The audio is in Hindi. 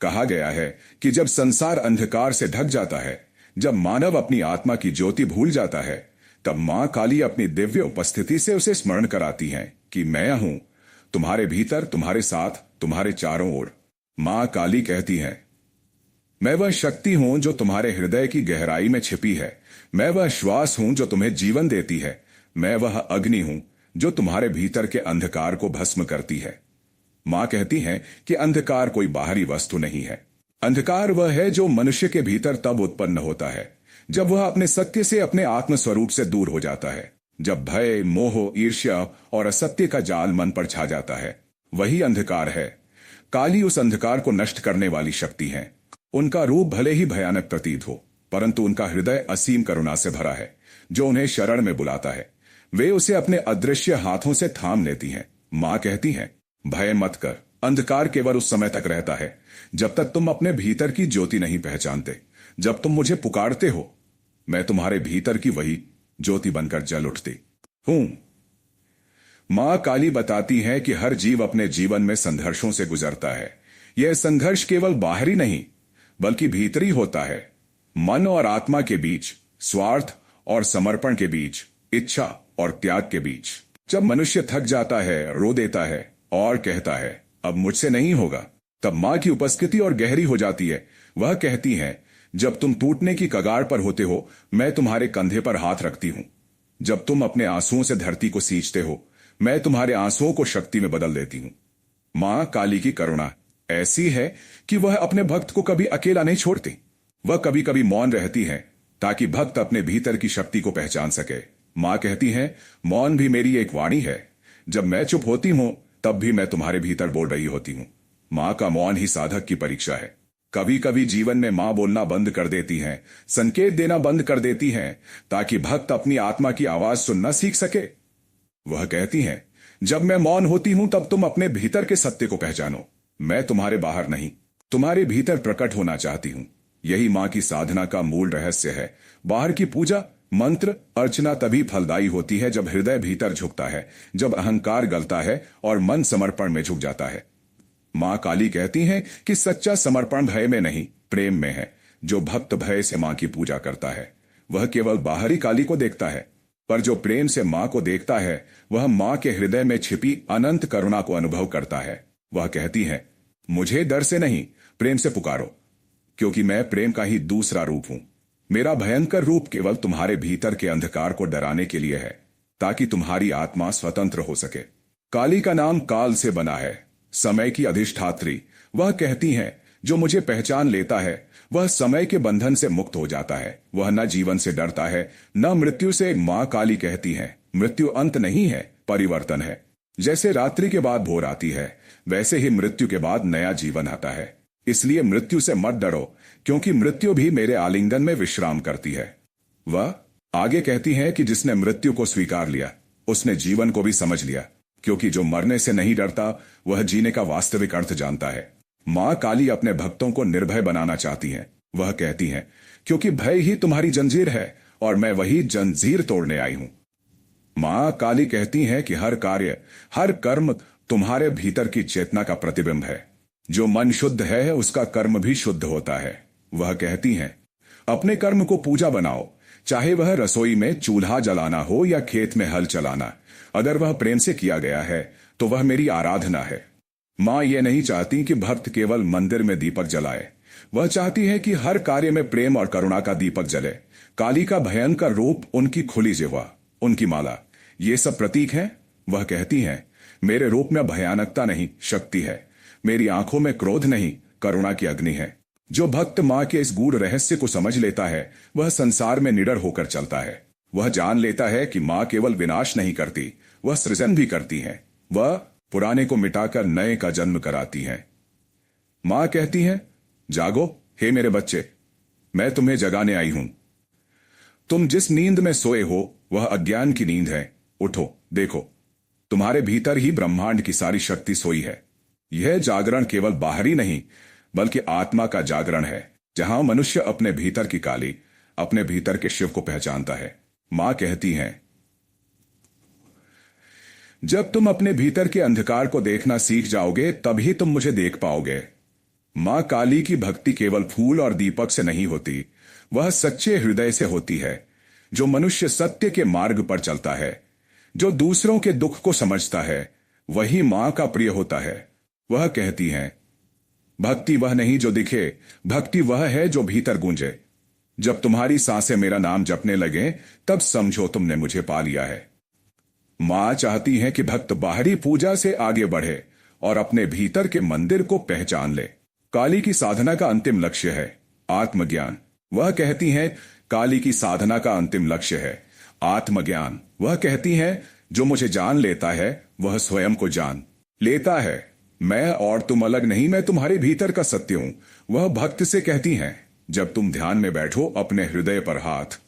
कहा गया है कि जब संसार अंधकार से ढक जाता है, जब मानव अपनी आत्मा की ज्योति भूल जाता है, तब मां काली अपनी दिव्य उपस्थिति से उसे स्मरण कराती हैं कि मैं हूं, तुम्हारे भीतर, तुम्हारे साथ, तुम्हारे चारों ओर। मां काली कहती हैं, मैं वह शक्ति हूं जो तुम्हारे हृदय की गहराई में छिपी है। मैं वह श्वास हूं जो तुम्हें जीवन देती है। मैं वह अग्नि हूं जो तुम्हारे भीतर के अंधकार को भस्म करती है। मां कहती हैं कि अंधकार कोई बाहरी वस्तु नहीं है। अंधकार वह है जो मनुष्य के भीतर तब उत्पन्न होता है जब वह अपने सत्य से, अपने आत्म स्वरूप से दूर हो जाता है। जब भय, मोह, ईर्ष्या और असत्य का जाल मन पर छा जाता है, वही अंधकार है। काली उस अंधकार को नष्ट करने वाली शक्ति है। उनका रूप भले ही भयानक प्रतीत हो, परंतु उनका हृदय असीम करुणा से भरा है, जो उन्हें शरण में बुलाता है। वे उसे अपने अदृश्य हाथों से थाम लेती हैं। मां कहती हैं, भय मत कर। अंधकार केवल उस समय तक रहता है जब तक तुम अपने भीतर की ज्योति नहीं पहचानते। जब तुम मुझे पुकारते हो, मैं तुम्हारे भीतर की वही ज्योति बनकर जल उठती हूं। मां काली बताती है कि हर जीव अपने जीवन में संघर्षों से गुजरता है। यह संघर्ष केवल बाहरी नहीं, बल्कि भीतरी होता है। मन और आत्मा के बीच, स्वार्थ और समर्पण के बीच, इच्छा और त्याग के बीच। जब मनुष्य थक जाता है, रो देता है और कहता है अब मुझसे नहीं होगा, तब मां की उपस्थिति और गहरी हो जाती है। वह कहती है, जब तुम टूटने की कगार पर होते हो, मैं तुम्हारे कंधे पर हाथ रखती हूं। जब तुम अपने आंसुओं से धरती को सींचते हो, मैं तुम्हारे आंसुओं को शक्ति में बदल देती हूं। मां काली की करुणा ऐसी है कि वह अपने भक्त को कभी अकेला नहीं छोड़ती। वह कभी कभी मौन रहती है ताकि भक्त अपने भीतर की शक्ति को पहचान सके। मां कहती है, मौन भी मेरी एक वाणी है। जब मैं चुप होती हूं, तब भी मैं तुम्हारे भीतर बोल रही होती हूं। मां का मौन ही साधक की परीक्षा है। कभी कभी जीवन में मां बोलना बंद कर देती हैं, संकेत देना बंद कर देती हैं, ताकि भक्त अपनी आत्मा की आवाज सुनना सीख सके। वह कहती हैं, जब मैं मौन होती हूं, तब तुम अपने भीतर के सत्य को पहचानो। मैं तुम्हारे बाहर नहीं, तुम्हारे भीतर प्रकट होना चाहती हूं। यही मां की साधना का मूल रहस्य है। बाहर की पूजा, मंत्र, अर्चना तभी फलदायी होती है जब हृदय भीतर झुकता है, जब अहंकार गलता है और मन समर्पण में झुक जाता है। मां काली कहती हैं कि सच्चा समर्पण भय में नहीं, प्रेम में है। जो भक्त भय से मां की पूजा करता है, वह केवल बाहरी काली को देखता है, पर जो प्रेम से मां को देखता है, वह मां के हृदय में छिपी अनंत करुणा को अनुभव करता है। वह कहती है, मुझे डर से नहीं, प्रेम से पुकारो, क्योंकि मैं प्रेम का ही दूसरा रूप हूं। मेरा भयंकर रूप केवल तुम्हारे भीतर के अंधकार को डराने के लिए है, ताकि तुम्हारी आत्मा स्वतंत्र हो सके। काली का नाम काल से बना है, समय की अधिष्ठात्री। वह कहती हैं, जो मुझे पहचान लेता है, वह समय के बंधन से मुक्त हो जाता है। वह न जीवन से डरता है, न मृत्यु से। मां काली कहती हैं, मृत्यु अंत नहीं है, परिवर्तन है। जैसे रात्रि के बाद भोर आती है, वैसे ही मृत्यु के बाद नया जीवन आता है। इसलिए मृत्यु से मत डरो, क्योंकि मृत्यु भी मेरे आलिंगन में विश्राम करती है। वह आगे कहती हैं कि जिसने मृत्यु को स्वीकार लिया, उसने जीवन को भी समझ लिया, क्योंकि जो मरने से नहीं डरता, वह जीने का वास्तविक अर्थ जानता है। मां काली अपने भक्तों को निर्भय बनाना चाहती हैं। वह कहती हैं, क्योंकि भय ही तुम्हारी जंजीर है और मैं वही जंजीर तोड़ने आई हूं। मां काली कहती हैं कि हर कार्य, हर कर्म तुम्हारे भीतर की चेतना का प्रतिबिंब है। जो मन शुद्ध है, उसका कर्म भी शुद्ध होता है। वह कहती हैं, अपने कर्म को पूजा बनाओ, चाहे वह रसोई में चूल्हा जलाना हो या खेत में हल चलाना। अगर वह प्रेम से किया गया है, तो वह मेरी आराधना है। मां यह नहीं चाहती कि भक्त केवल मंदिर में दीपक जलाए। वह चाहती है कि हर कार्य में प्रेम और करुणा का दीपक जले। काली का भयंकर रूप, उनकी खुली जिह्वा, उनकी माला, ये सब प्रतीक हैं। वह कहती हैं, मेरे रूप में भयानकता नहीं, शक्ति है। मेरी आंखों में क्रोध नहीं, करुणा की अग्नि है। जो भक्त मां के इस गूढ़ रहस्य को समझ लेता है, वह संसार में निडर होकर चलता है। वह जान लेता है कि मां केवल विनाश नहीं करती, वह सृजन भी करती हैं। वह पुराने को मिटाकर नए का जन्म कराती हैं। मां कहती हैं, जागो हे मेरे बच्चे, मैं तुम्हें जगाने आई हूं। तुम जिस नींद में सोए हो, वह अज्ञान की नींद है। उठो, देखो, तुम्हारे भीतर ही ब्रह्मांड की सारी शक्ति सोई है। यह जागरण केवल बाहरी नहीं, बल्कि आत्मा का जागरण है, जहां मनुष्य अपने भीतर की काली, अपने भीतर के शिव को पहचानता है। मां कहती हैं, जब तुम अपने भीतर के अंधकार को देखना सीख जाओगे, तभी तुम मुझे देख पाओगे। मां काली की भक्ति केवल फूल और दीपक से नहीं होती, वह सच्चे हृदय से होती है। जो मनुष्य सत्य के मार्ग पर चलता है, जो दूसरों के दुख को समझता है, वही मां का प्रिय होता है। वह कहती हैं, भक्ति वह नहीं जो दिखे, भक्ति वह है जो भीतर गूंजे। जब तुम्हारी सांसें मेरा नाम जपने लगे, तब समझो तुमने मुझे पा लिया है। मां चाहती है कि भक्त बाहरी पूजा से आगे बढ़े और अपने भीतर के मंदिर को पहचान ले। काली की साधना का अंतिम लक्ष्य है आत्मज्ञान। वह कहती हैं, काली की साधना का अंतिम लक्ष्य है आत्मज्ञान। वह कहती हैं, जो मुझे जान लेता है वह स्वयं को जान लेता है। मैं और तुम अलग नहीं, मैं तुम्हारे भीतर का सत्य हूं। वह भक्त से कहती हैं, जब तुम ध्यान में बैठो, अपने हृदय पर हाथ